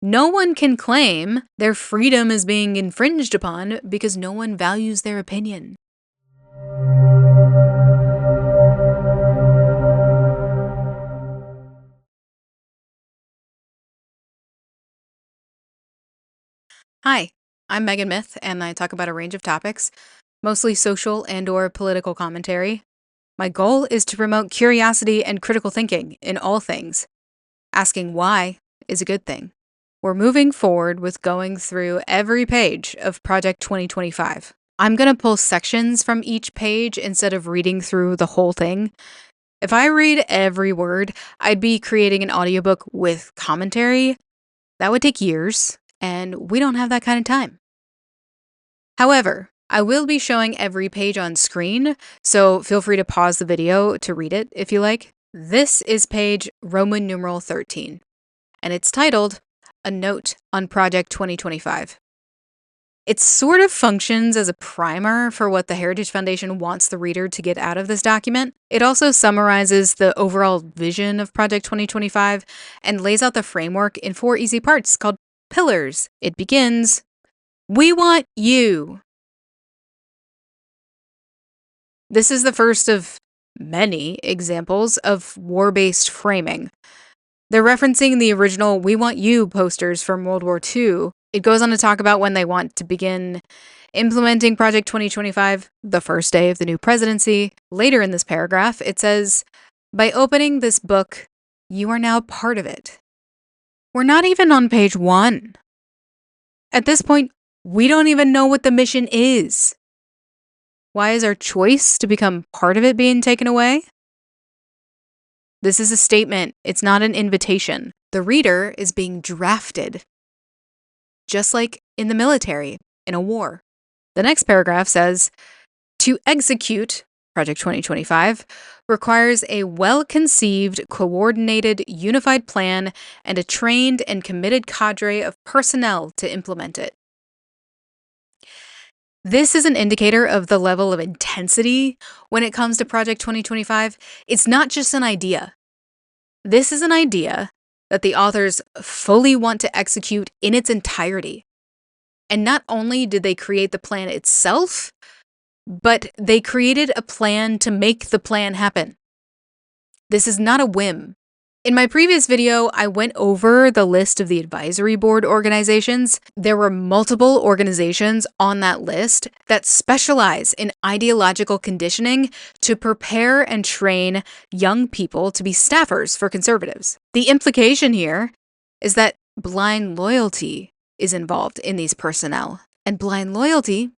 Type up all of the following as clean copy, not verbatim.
No one can claim their freedom is being infringed upon because no one values their opinion. Hi, I'm Megan Myth, and I talk about a range of topics, mostly social and/or political commentary. My goal is to promote curiosity and critical thinking in all things. Asking why is a good thing. We're moving forward with going through every page of Project 2025. I'm going to pull sections from each page instead of reading through the whole thing. If I read every word, I'd be creating an audiobook with commentary. That would take years, and we don't have that kind of time. However, I will be showing every page on screen, so feel free to pause the video to read it if you like. This is page Roman numeral 13, and it's titled A Note on Project 2025. It sort of functions as a primer for what the Heritage Foundation wants the reader to get out of this document. It also summarizes the overall vision of Project 2025 and lays out the framework in 4 easy parts called pillars. It begins, "We want you." This is the first of many examples of war-based framing. They're referencing the original "We Want You" posters from World War II. It goes on to talk about when they want to begin implementing Project 2025, the first day of the new presidency. Later in this paragraph, it says, "By opening this book, you are now part of it." We're not even on page 1. At this point, we don't even know what the mission is. Why is our choice to become part of it being taken away? This is a statement. It's not an invitation. The reader is being drafted, just like in the military, in a war. The next paragraph says, "To execute Project 2025 requires a well-conceived, coordinated, unified plan and a trained and committed cadre of personnel to implement it." This is an indicator of the level of intensity when it comes to Project 2025. It's not just an idea. This is an idea that the authors fully want to execute in its entirety. And not only did they create the plan itself, but they created a plan to make the plan happen. This is not a whim. In my previous video, I went over the list of the advisory board organizations. There were multiple organizations on that list that specialize in ideological conditioning to prepare and train young people to be staffers for conservatives. The implication here is that blind loyalty is involved in these personnel, and blind loyalty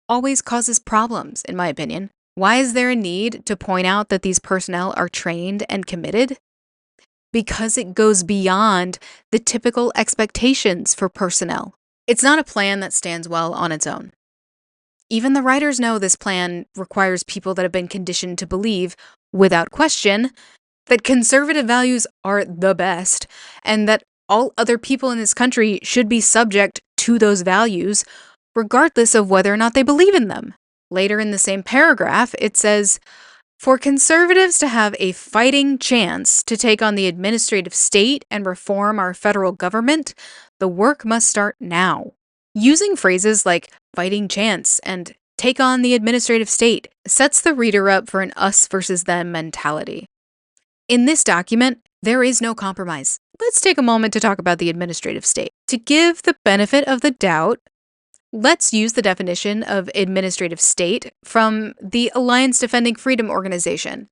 always causes problems, in my opinion. Why is there a need to point out that these personnel are trained and committed? Because it goes beyond the typical expectations for personnel. It's not a plan that stands well on its own. Even the writers know this plan requires people that have been conditioned to believe, without question, that conservative values are the best, and that all other people in this country should be subject to those values, regardless of whether or not they believe in them. Later in the same paragraph, it says, "For conservatives to have a fighting chance to take on the administrative state and reform our federal government, the work must start now." Using phrases like fighting chance and take on the administrative state sets the reader up for an us versus them mentality. In this document, there is no compromise. Let's take a moment to talk about the administrative state. To give the benefit of the doubt, let's use the definition of administrative state from the Alliance Defending Freedom organization.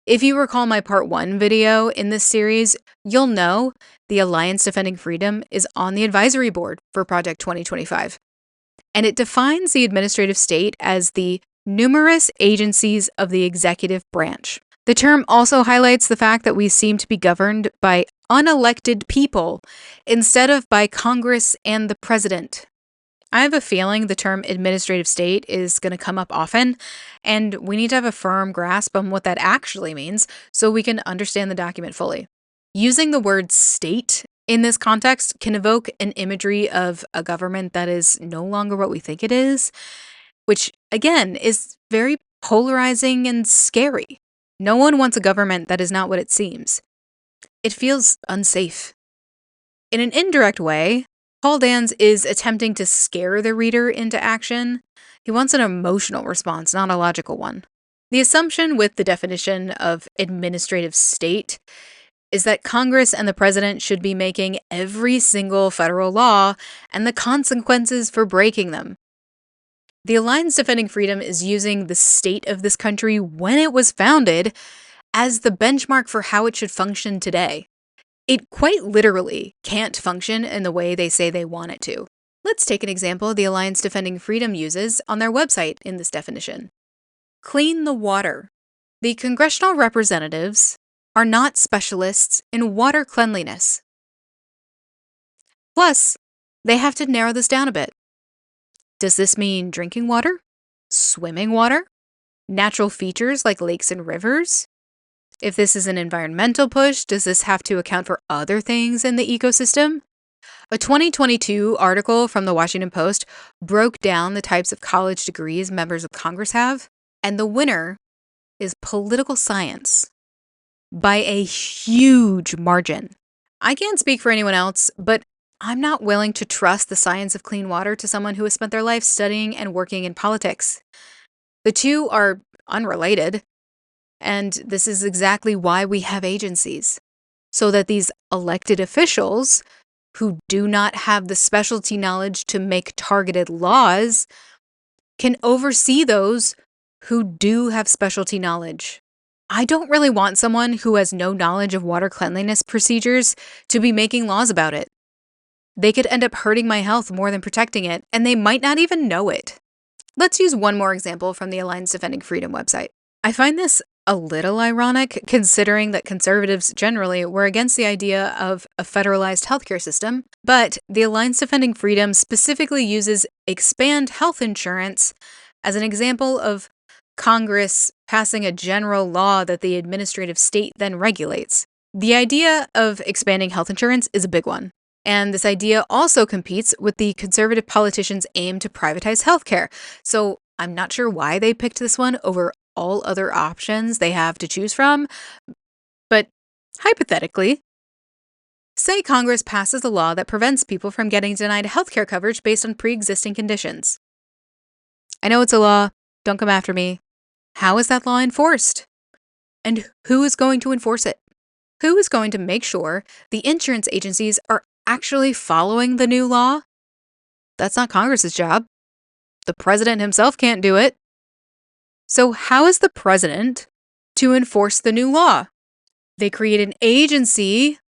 If you recall my part 1 video in this series, you'll know the Alliance Defending Freedom is on the advisory board for Project 2025. And it defines the administrative state as the numerous agencies of the executive branch. The term also highlights the fact that we seem to be governed by unelected people instead of by Congress and the president. I have a feeling the term administrative state is going to come up often, and we need to have a firm grasp on what that actually means so we can understand the document fully. Using the word state in this context can evoke an imagery of a government that is no longer what we think it is, which, again, is very polarizing and scary. No one wants a government that is not what it seems. It feels unsafe. In an indirect way, Paul Dans is attempting to scare the reader into action. He wants an emotional response, not a logical one. The assumption with the definition of administrative state is that Congress and the president should be making every single federal law and the consequences for breaking them. The Alliance Defending Freedom is using the state of this country when it was founded as the benchmark for how it should function today. It quite literally can't function in the way they say they want it to. Let's take an example the Alliance Defending Freedom uses on their website in this definition. Clean the water. The congressional representatives are not specialists in water cleanliness. Plus, they have to narrow this down a bit. Does this mean drinking water? Swimming water? Natural features like lakes and rivers? If this is an environmental push, does this have to account for other things in the ecosystem? A 2022 article from the Washington Post broke down the types of college degrees members of Congress have, and the winner is political science by a huge margin. I can't speak for anyone else, but I'm not willing to trust the science of clean water to someone who has spent their life studying and working in politics. The two are unrelated, and this is exactly why we have agencies, so that these elected officials who do not have the specialty knowledge to make targeted laws can oversee those who do have specialty knowledge. I don't really want someone who has no knowledge of water cleanliness procedures to be making laws about it. They could end up hurting my health more than protecting it, and they might not even know it. Let's use one more example from the Alliance Defending Freedom website. I find this a little ironic, considering that conservatives generally were against the idea of a federalized healthcare system, but the Alliance Defending Freedom specifically uses expand health insurance as an example of Congress passing a general law that the administrative state then regulates. The idea of expanding health insurance is a big one. And this idea also competes with the conservative politicians' aim to privatize healthcare. So I'm not sure why they picked this one over all other options they have to choose from. But hypothetically, say Congress passes a law that prevents people from getting denied healthcare coverage based on pre-existing conditions. I know it's a law. Don't come after me. How is that law enforced? And who is going to enforce it? Who is going to make sure the insurance agencies are actually following the new law? That's not Congress's job. The president himself can't do it. So how is the president to enforce the new law? They create an agency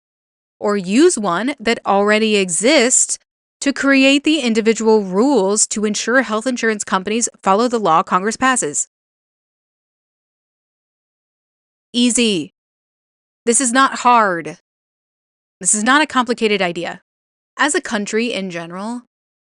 or use one that already exists to create the individual rules to ensure health insurance companies follow the law Congress passes. Easy. This is not hard. This is not a complicated idea. As a country in general,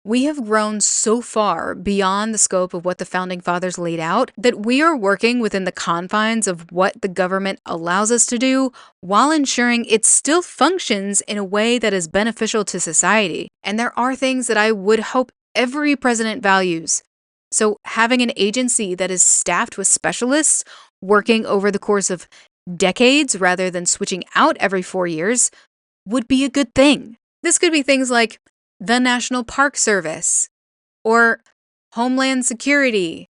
we have grown so far beyond the scope of what the Founding Fathers laid out that we are working within the confines of what the government allows us to do while ensuring it still functions in a way that is beneficial to society. And there are things that I would hope every president values. So having an agency that is staffed with specialists working over the course of decades rather than switching out every 4 years would be a good thing. This could be things like the National Park Service or Homeland Security.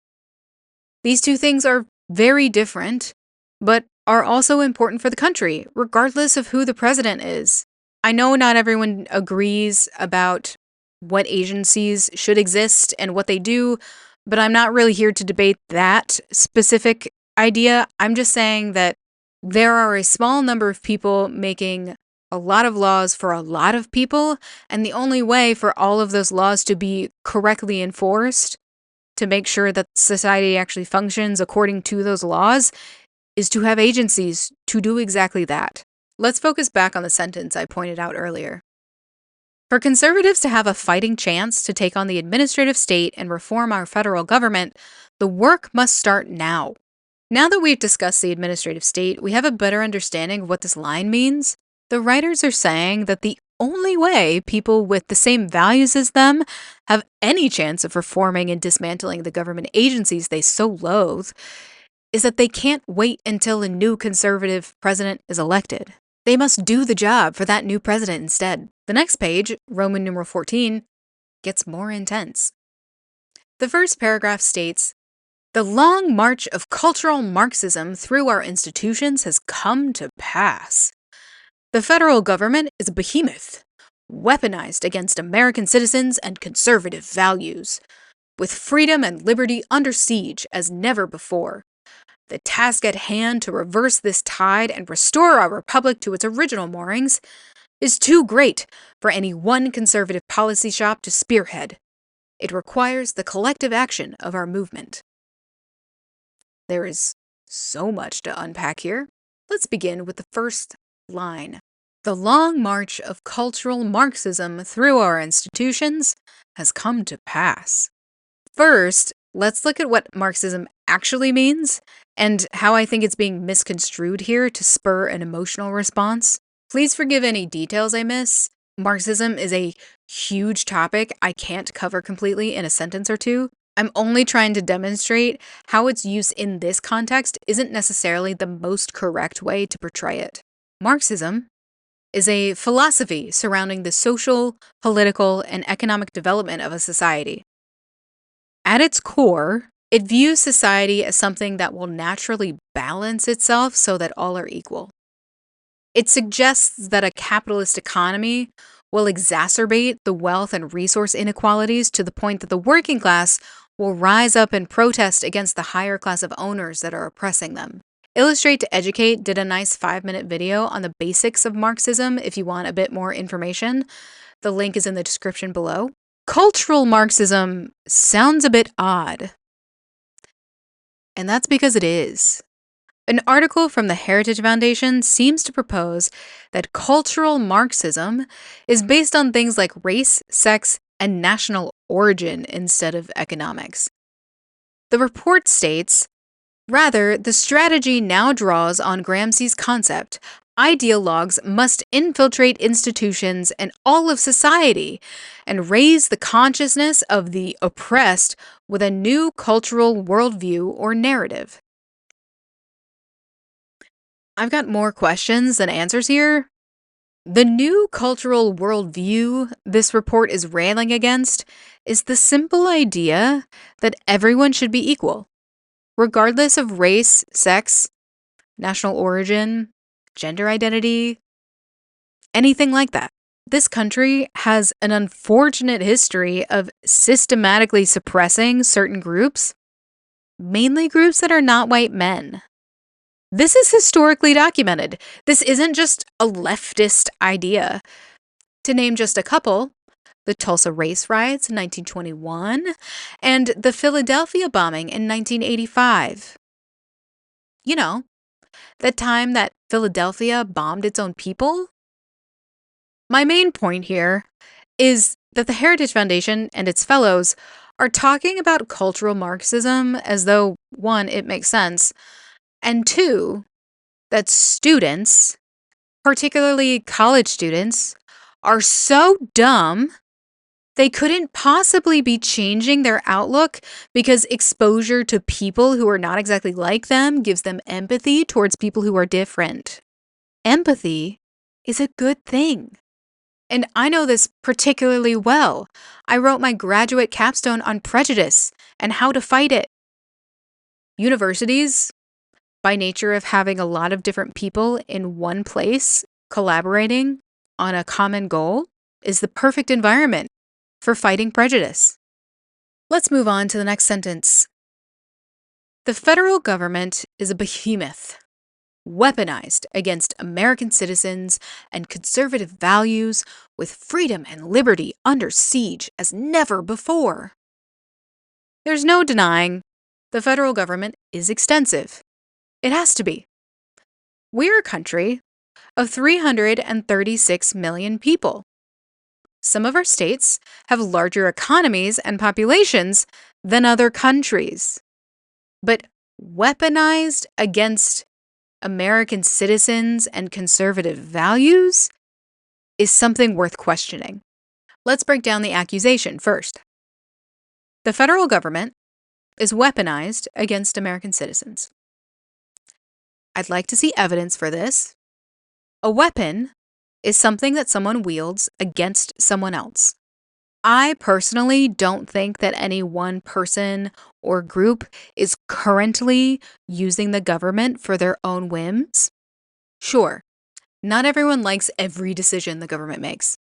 These two things are very different, but are also important for the country, regardless of who the president is. I know not everyone agrees about what agencies should exist and what they do, but I'm not really here to debate that specific idea. I'm just saying that there are a small number of people making a lot of laws for a lot of people, and the only way for all of those laws to be correctly enforced, to make sure that society actually functions according to those laws, is to have agencies to do exactly that. Let's focus back on the sentence I pointed out earlier. For conservatives to have a fighting chance to take on the administrative state and reform our federal government, the work must start now. Now that we've discussed the administrative state, we have a better understanding of what this line means. The writers are saying that the only way people with the same values as them have any chance of reforming and dismantling the government agencies they so loathe is that they can't wait until a new conservative president is elected. They must do the job for that new president instead. The next page, Roman numeral 14, gets more intense. The first paragraph states, "The long march of cultural Marxism through our institutions has come to pass. The federal government is a behemoth, weaponized against American citizens and conservative values, with freedom and liberty under siege as never before. The task at hand to reverse this tide and restore our republic to its original moorings is too great for any one conservative policy shop to spearhead. It requires the collective action of our movement." There is so much to unpack here. Let's begin with the first line. "The long march of cultural Marxism through our institutions has come to pass." First, let's look at what Marxism actually means and how I think it's being misconstrued here to spur an emotional response. Please forgive any details I miss. Marxism is a huge topic I can't cover completely in a sentence or two. I'm only trying to demonstrate how its use in this context isn't necessarily the most correct way to portray it. Marxism is a philosophy surrounding the social, political, and economic development of a society. At its core, it views society as something that will naturally balance itself so that all are equal. It suggests that a capitalist economy will exacerbate the wealth and resource inequalities to the point that the working class will rise up and protest against the higher class of owners that are oppressing them. Illustrate to Educate did a nice 5-minute video on the basics of Marxism if you want a bit more information. The link is in the description below. Cultural Marxism sounds a bit odd, and that's because it is. An article from the Heritage Foundation seems to propose that cultural Marxism is based on things like race, sex, and national origin instead of economics. The report states, "Rather, the strategy now draws on Gramsci's concept. Ideologues must infiltrate institutions and all of society and raise the consciousness of the oppressed with a new cultural worldview or narrative." I've got more questions than answers here. The new cultural worldview this report is railing against is the simple idea that everyone should be equal, regardless of race, sex, national origin, gender identity, anything like that. This country has an unfortunate history of systematically suppressing certain groups, mainly groups that are not white men. This is historically documented. This isn't just a leftist idea. To name just a couple, the Tulsa race riots in 1921 and the Philadelphia bombing in 1985. You know, the time that Philadelphia bombed its own people? My main point here is that the Heritage Foundation and its fellows are talking about cultural Marxism as though, one, it makes sense, and two, that students, particularly college students, are so dumb they couldn't possibly be changing their outlook because exposure to people who are not exactly like them gives them empathy towards people who are different. Empathy is a good thing. And I know this particularly well. I wrote my graduate capstone on prejudice and how to fight it. Universities, by nature of having a lot of different people in one place collaborating on a common goal, is the perfect environment for fighting prejudice. Let's move on to the next sentence. "The federal government is a behemoth, weaponized against American citizens and conservative values, with freedom and liberty under siege as never before." There's no denying the federal government is extensive. It has to be. We're a country of 336 million people. Some of our states have larger economies and populations than other countries. But weaponized against American citizens and conservative values is something worth questioning. Let's break down the accusation first. The federal government is weaponized against American citizens. I'd like to see evidence for this. A weapon is something that someone wields against someone else. I personally don't think that any one person or group is currently using the government for their own whims. Sure, not everyone likes every decision the government makes.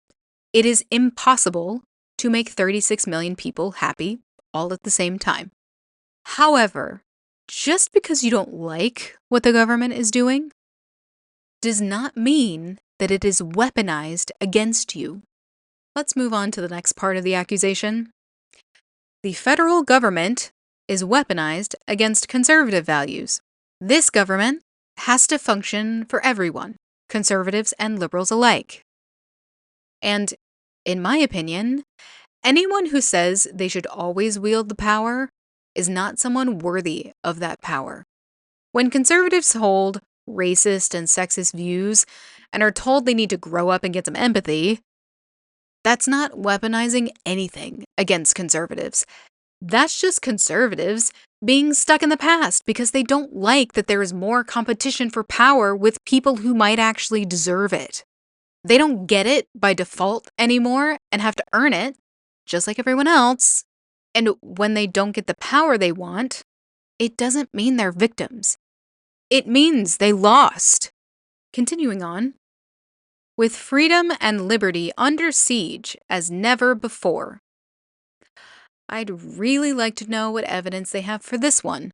It is impossible to make 36 million people happy all at the same time. However, just because you don't like what the government is doing does not mean that it is weaponized against you. Let's move on to the next part of the accusation. The federal government is weaponized against conservative values. This government has to function for everyone, conservatives and liberals alike. And, in my opinion, anyone who says they should always wield the power is not someone worthy of that power. When conservatives hold racist and sexist views and are told they need to grow up and get some empathy, that's not weaponizing anything against conservatives. That's just conservatives being stuck in the past because they don't like that there is more competition for power with people who might actually deserve it. They don't get it by default anymore and have to earn it, just like everyone else. And when they don't get the power they want, it doesn't mean they're victims. It means they lost. Continuing on. With freedom and liberty under siege as never before. I'd really like to know what evidence they have for this one.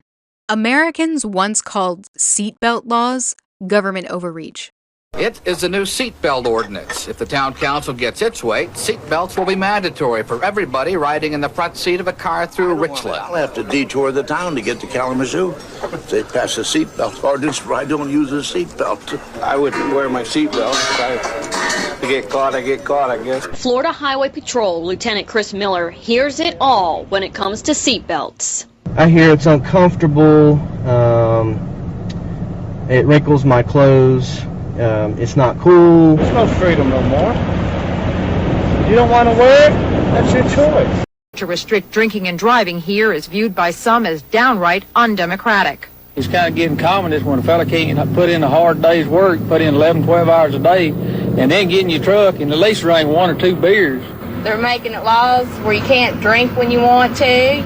Americans once called seatbelt laws government overreach. It is the new seatbelt ordinance. If the town council gets its way, seatbelts will be mandatory for everybody riding in the front seat of a car through Richland. I'll have to detour the town to get to Kalamazoo. If they pass a seatbelt ordinance where I don't use a seatbelt. I wouldn't wear my seatbelt. If I get caught, I get caught, I guess. Florida Highway Patrol Lieutenant Chris Miller hears it all when it comes to seatbelts. I hear it's uncomfortable. It wrinkles my clothes. It's not cool. There's no freedom no more. You don't want to wear it? That's your choice. To restrict drinking and driving here is viewed by some as downright undemocratic. It's kind of getting communist when a fella can't put in a hard day's work, put in 11, 12 hours a day, and then get in your truck and at least drink 1 or 2 beers. They're making it laws where you can't drink when you want to.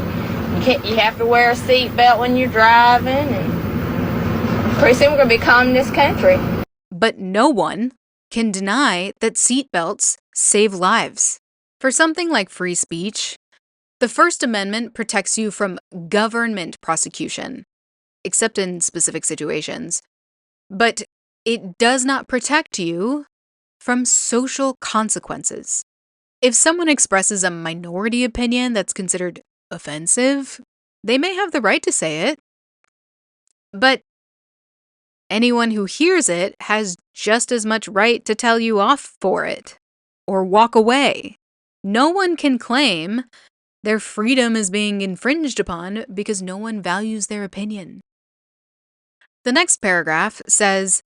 You have to wear a seatbelt when you're driving. And pretty soon we're going to be communist country. But no one can deny that seatbelts save lives. For something like free speech, the First Amendment protects you from government prosecution, except in specific situations. But it does not protect you from social consequences. If someone expresses a minority opinion that's considered offensive, they may have the right to say it. But anyone who hears it has just as much right to tell you off for it or walk away. No one can claim their freedom is being infringed upon because no one values their opinion. The next paragraph says,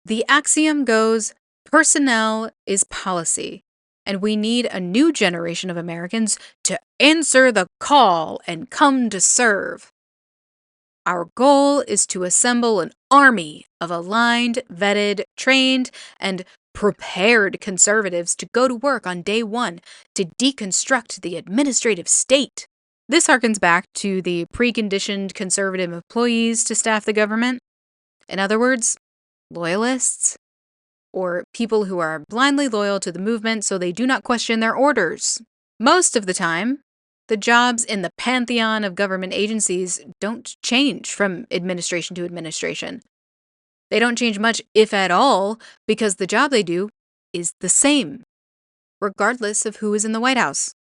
the axiom goes, personnel is policy, and we need a new generation of Americans to answer the call and come to serve. Our goal is to assemble an army of aligned, vetted, trained, and prepared conservatives to go to work on day one to deconstruct the administrative state. This harkens back to the preconditioned conservative employees to staff the government. In other words, loyalists, or people who are blindly loyal to the movement so they do not question their orders. Most of the time, the jobs in the pantheon of government agencies don't change from administration to administration. They don't change much, if at all, because the job they do is the same, regardless of who is in the White House.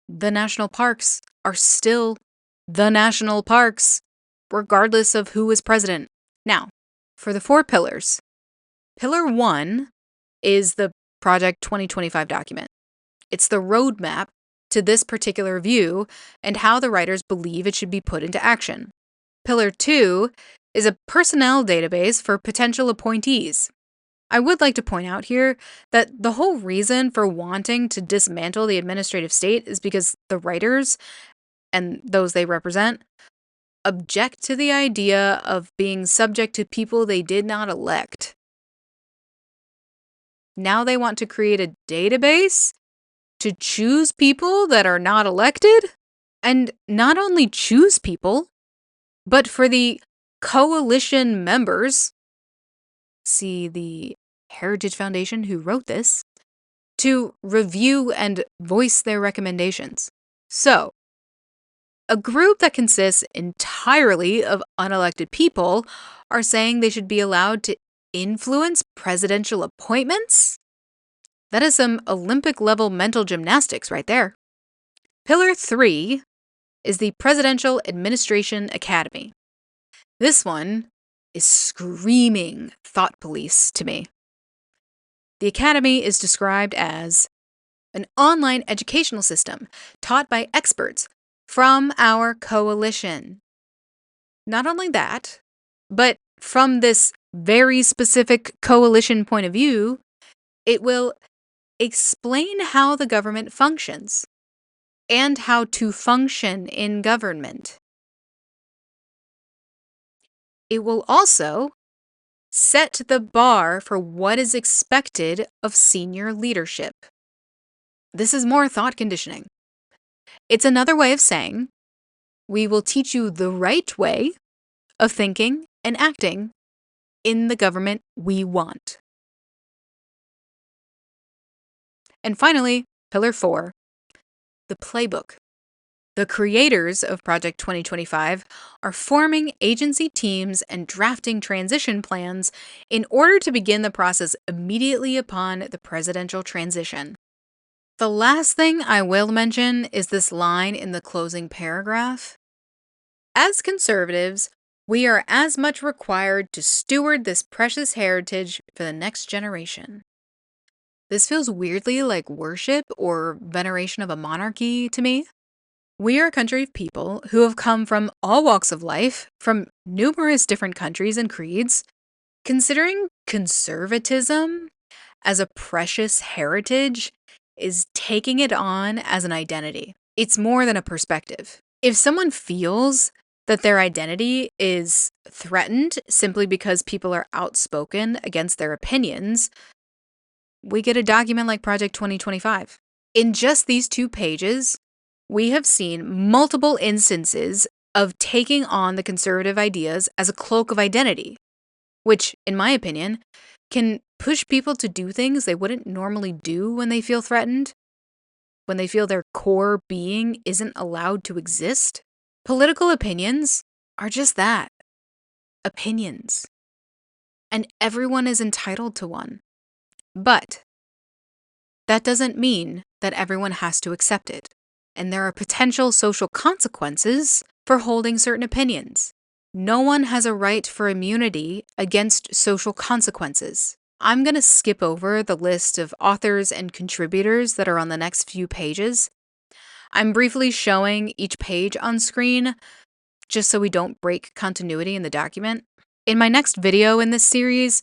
The national parks are still the national parks, regardless of who is president. Now, for the 4 pillars. Pillar 1 is the Project 2025 document. It's the roadmap to this particular view and how the writers believe it should be put into action. Pillar 2 is a personnel database for potential appointees. I would like to point out here that the whole reason for wanting to dismantle the administrative state is because the writers, and those they represent, object to the idea of being subject to people they did not elect. Now they want to create a database to choose people that are not elected? And not only choose people, but for the coalition members, see the Heritage Foundation who wrote this, to review and voice their recommendations. So, a group that consists entirely of unelected people are saying they should be allowed to influence presidential appointments? That is some Olympic-level mental gymnastics right there. Pillar 3 is the Presidential Administration Academy. This one is screaming thought police to me. The academy is described as an online educational system taught by experts from our coalition. Not only that, but from this very specific coalition point of view, it will explain how the government functions and how to function in government. It will also set the bar for what is expected of senior leadership. This is more thought conditioning. It's another way of saying, we will teach you the right way of thinking and acting in the government we want. And finally, Pillar 4, the playbook. The creators of Project 2025 are forming agency teams and drafting transition plans in order to begin the process immediately upon the presidential transition. The last thing I will mention is this line in the closing paragraph. As conservatives, we are as much required to steward this precious heritage for the next generation. This feels weirdly like worship or veneration of a monarchy to me. We are a country of people who have come from all walks of life, from numerous different countries and creeds. Considering conservatism as a precious heritage is taking it on as an identity. It's more than a perspective. If someone feels that their identity is threatened simply because people are outspoken against their opinions, we get a document like Project 2025. In just these 2 pages, we have seen multiple instances of taking on the conservative ideas as a cloak of identity, which, in my opinion, can push people to do things they wouldn't normally do when they feel threatened, when they feel their core being isn't allowed to exist. Political opinions are just that, opinions. And everyone is entitled to one. But that doesn't mean that everyone has to accept it. And there are potential social consequences for holding certain opinions. No one has a right for immunity against social consequences. I'm going to skip over the list of authors and contributors that are on the next few pages. I'm briefly showing each page on screen just so we don't break continuity in the document. In my next video in this series,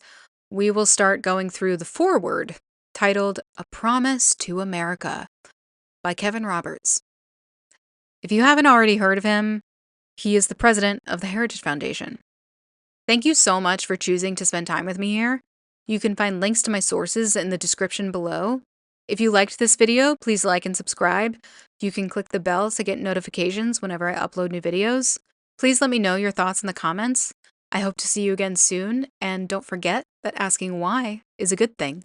we will start going through the foreword titled A Promise to America by Kevin Roberts. If you haven't already heard of him, he is the president of the Heritage Foundation. Thank you so much for choosing to spend time with me here. You can find links to my sources in the description below. If you liked this video, please like and subscribe. You can click the bell to get notifications whenever I upload new videos. Please let me know your thoughts in the comments. I hope to see you again soon, and don't forget that asking why is a good thing.